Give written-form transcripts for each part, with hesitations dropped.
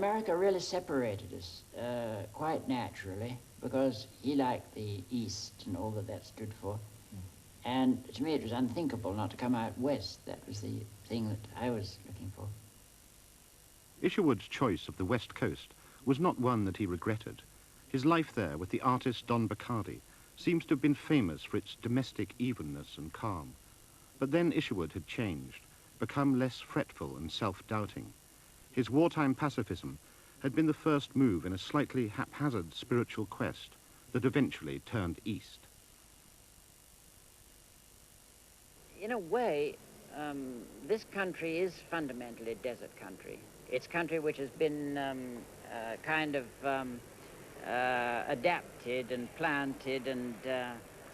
America really separated us quite naturally, because he liked the East and all that that stood for. And to me it was unthinkable not to come out west. That was the thing that I was looking for. Isherwood's choice of the West Coast was not one that he regretted. His life there with the artist Don Bachardy seems to have been famous for its domestic evenness and calm. But then Isherwood had changed, become less fretful and self-doubting. His wartime pacifism had been the first move in a slightly haphazard spiritual quest that eventually turned east. In a way, this country is fundamentally a desert country. It's a country which has been adapted and planted and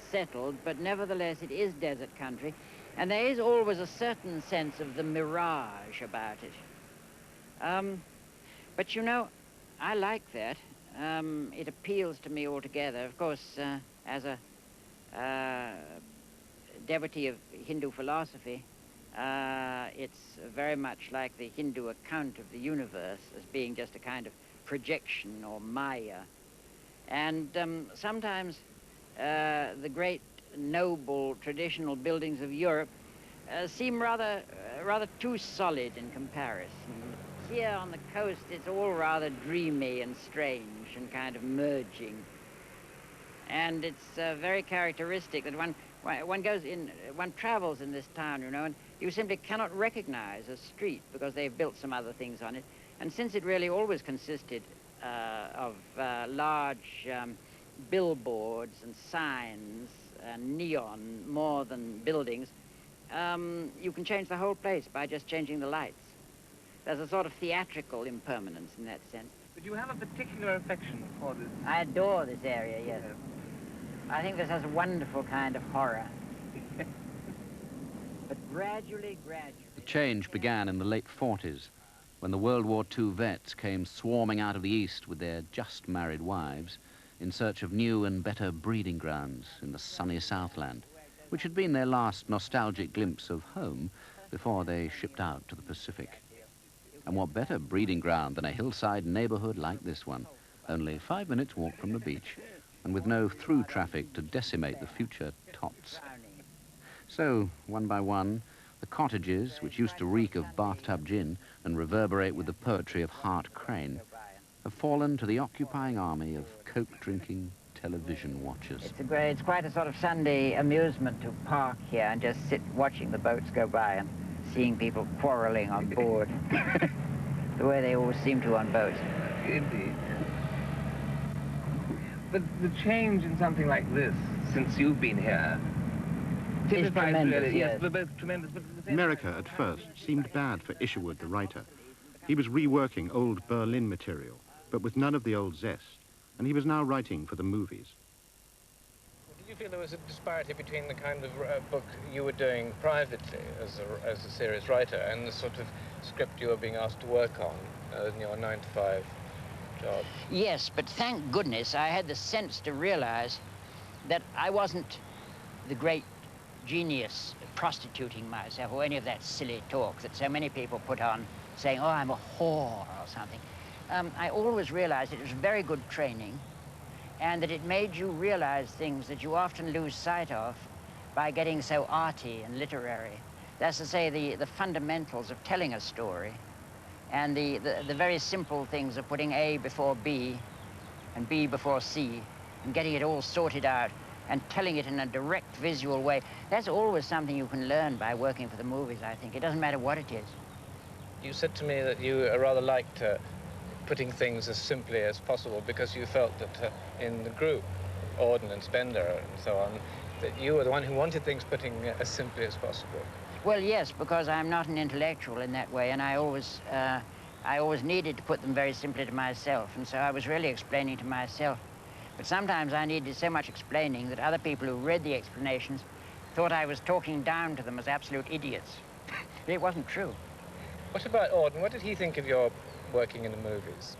settled, but nevertheless it is desert country. And there is always a certain sense of the mirage about it. But you know, I like that. It appeals to me altogether. Of course, as a devotee of Hindu philosophy, it's very much like the Hindu account of the universe as being just a kind of projection or maya. And sometimes the great noble traditional buildings of Europe seem rather too solid in comparison. Here on the coast it's all rather dreamy and strange and kind of merging. And it's very characteristic that one goes in, one travels in this town, you know, and you simply cannot recognize a street because they've built some other things on it. And since it really always consisted of large billboards and signs and neon more than buildings, you can change the whole place by just changing the lights. There's a sort of theatrical impermanence in that sense. But you have a particular affection for this. I adore this area, yes. I think this has a wonderful kind of horror. But gradually... The change began in the late 40s, when the World War II vets came swarming out of the East with their just married wives in search of new and better breeding grounds in the sunny Southland, which had been their last nostalgic glimpse of home before they shipped out to the Pacific. And what better breeding ground than a hillside neighborhood like this one, only 5 minutes walk from the beach, and with no through traffic to decimate the future tots. So, one by one, the cottages, which used to reek of bathtub gin and reverberate with the poetry of Hart Crane, have fallen to the occupying army of coke-drinking television watchers. It's quite a sort of Sunday amusement to park here and just sit watching the boats go by and seeing people quarreling on board, the way they always seem to on boats. Indeed. But the change in something like this, since you've been here, is tremendous, really, yes. But both tremendous, but at the same America, time, at first, seemed bad for Isherwood, the writer. He was reworking old Berlin material, but with none of the old zest, and he was now writing for the movies. Did you feel there was a disparity between the kind of book you were doing privately as a serious writer and the sort of script you were being asked to work on in your 9-to-5 job? Yes, but thank goodness I had the sense to realize that I wasn't the great genius prostituting myself or any of that silly talk that so many people put on saying, oh, I'm a whore or something. I always realized it was very good training and that it made you realize things that you often lose sight of by getting so arty and literary. That's to say, the fundamentals of telling a story and the very simple things of putting A before B and B before C and getting it all sorted out and telling it in a direct visual way. That's always something you can learn by working for the movies, I think. It doesn't matter what it is. You said to me that you rather liked putting things as simply as possible because you felt that in the group, Auden and Spender and so on, that you were the one who wanted things putting as simply as possible. Well, yes, because I'm not an intellectual in that way, and I always needed to put them very simply to myself, and so I was really explaining to myself. But sometimes I needed so much explaining that other people who read the explanations thought I was talking down to them as absolute idiots. It wasn't true. What about Auden? What did he think of your working in the movies?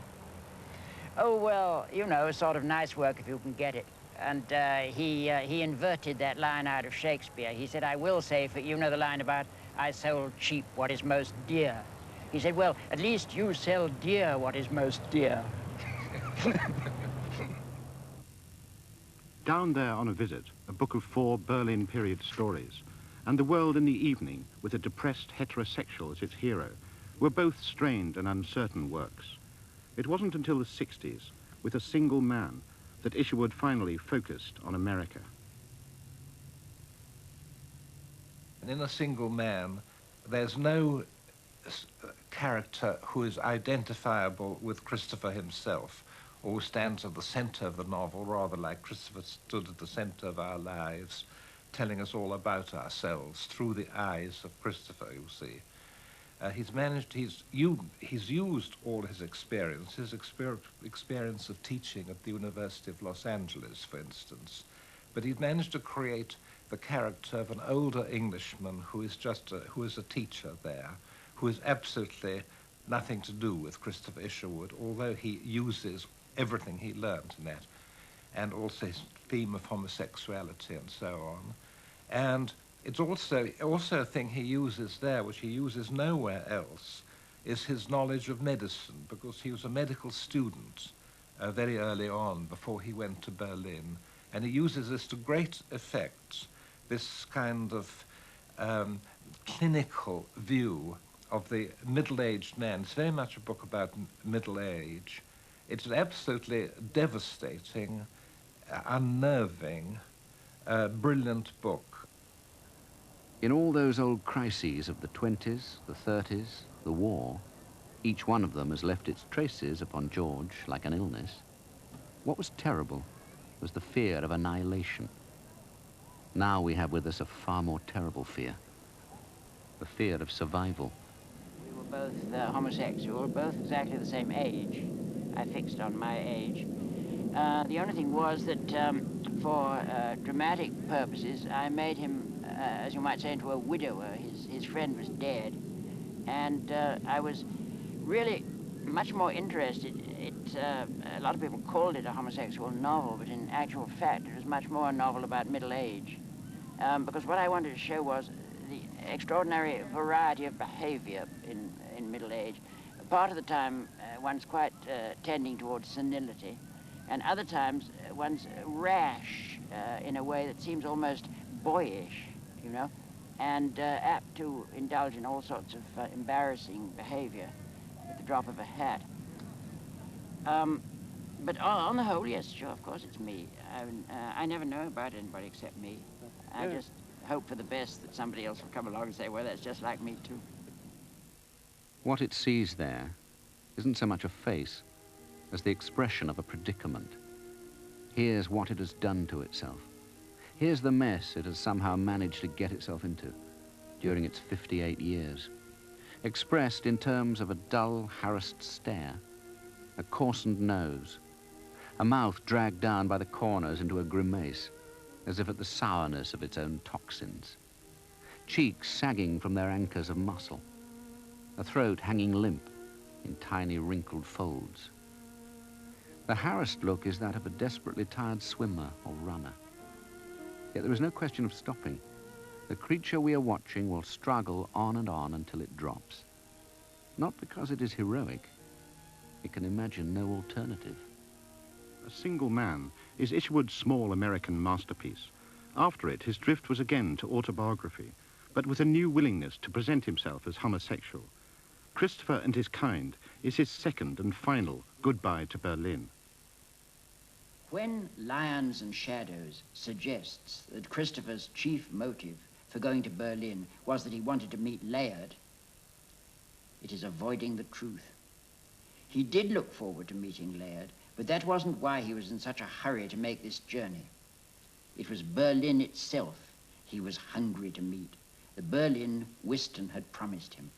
Oh, well, you know, sort of nice work if you can get it. And he inverted that line out of Shakespeare. He said, I will say, for you know the line about, I sold cheap what is most dear. He said, well, at least you sell dear what is most dear. Down There on a Visit, a book of 4 Berlin period stories, and The World in the Evening, with a depressed heterosexual as its hero, were both strained and uncertain works. It wasn't until the 60s, with A Single Man, that Isherwood finally focused on America. And in A Single Man, there's no character who is identifiable with Christopher himself, or who stands at the center of the novel, rather like Christopher stood at the center of our lives, telling us all about ourselves through the eyes of Christopher, you see. He's used all his experience of teaching at the University of Los Angeles, for instance, but he's managed to create the character of an older Englishman who is a teacher there, who has absolutely nothing to do with Christopher Isherwood, although he uses everything he learned in that, and also his theme of homosexuality and so on. And it's also a thing he uses there, which he uses nowhere else, is his knowledge of medicine, because he was a medical student very early on, before he went to Berlin, and he uses this to great effect, this kind of clinical view of the middle-aged man. It's very much a book about middle age. It's an absolutely devastating, unnerving, brilliant book. In all those old crises of the 20s, the 30s, the war, each one of them has left its traces upon George like an illness. What was terrible was the fear of annihilation. Now we have with us a far more terrible fear, the fear of survival. We were both homosexual, both exactly the same age. I fixed on my age. The only thing was that for dramatic purposes, I made him, as you might say, into a widower. His friend was dead. And I was really much more interested. A lot of people called it a homosexual novel, but in actual fact, it was much more a novel about middle age. Because what I wanted to show was the extraordinary variety of behavior in middle age. Part of the time, one's quite tending towards senility, and other times, one's rash in a way that seems almost boyish, you know, and apt to indulge in all sorts of embarrassing behavior at the drop of a hat. But on the whole, yes, sure, of course it's me. I never know about anybody except me. I just hope for the best that somebody else will come along and say, well, that's just like me too. What it sees there isn't so much a face as the expression of a predicament. Here's what it has done to itself. Here's the mess it has somehow managed to get itself into during its 58 years, expressed in terms of a dull, harassed stare, a coarsened nose, a mouth dragged down by the corners into a grimace, as if at the sourness of its own toxins, cheeks sagging from their anchors of muscle, a throat hanging limp in tiny wrinkled folds. The harassed look is that of a desperately tired swimmer or runner. Yet there is no question of stopping. The creature we are watching will struggle on and on until it drops. Not because it is heroic. It can imagine no alternative. A Single Man is Isherwood's small American masterpiece. After it, his drift was again to autobiography, but with a new willingness to present himself as homosexual. Christopher and His Kind is his second and final goodbye to Berlin. When Lions and Shadows suggests that Christopher's chief motive for going to Berlin was that he wanted to meet Layard, it is avoiding the truth. He did look forward to meeting Layard, but that wasn't why he was in such a hurry to make this journey. It was Berlin itself he was hungry to meet, the Berlin Whiston had promised him.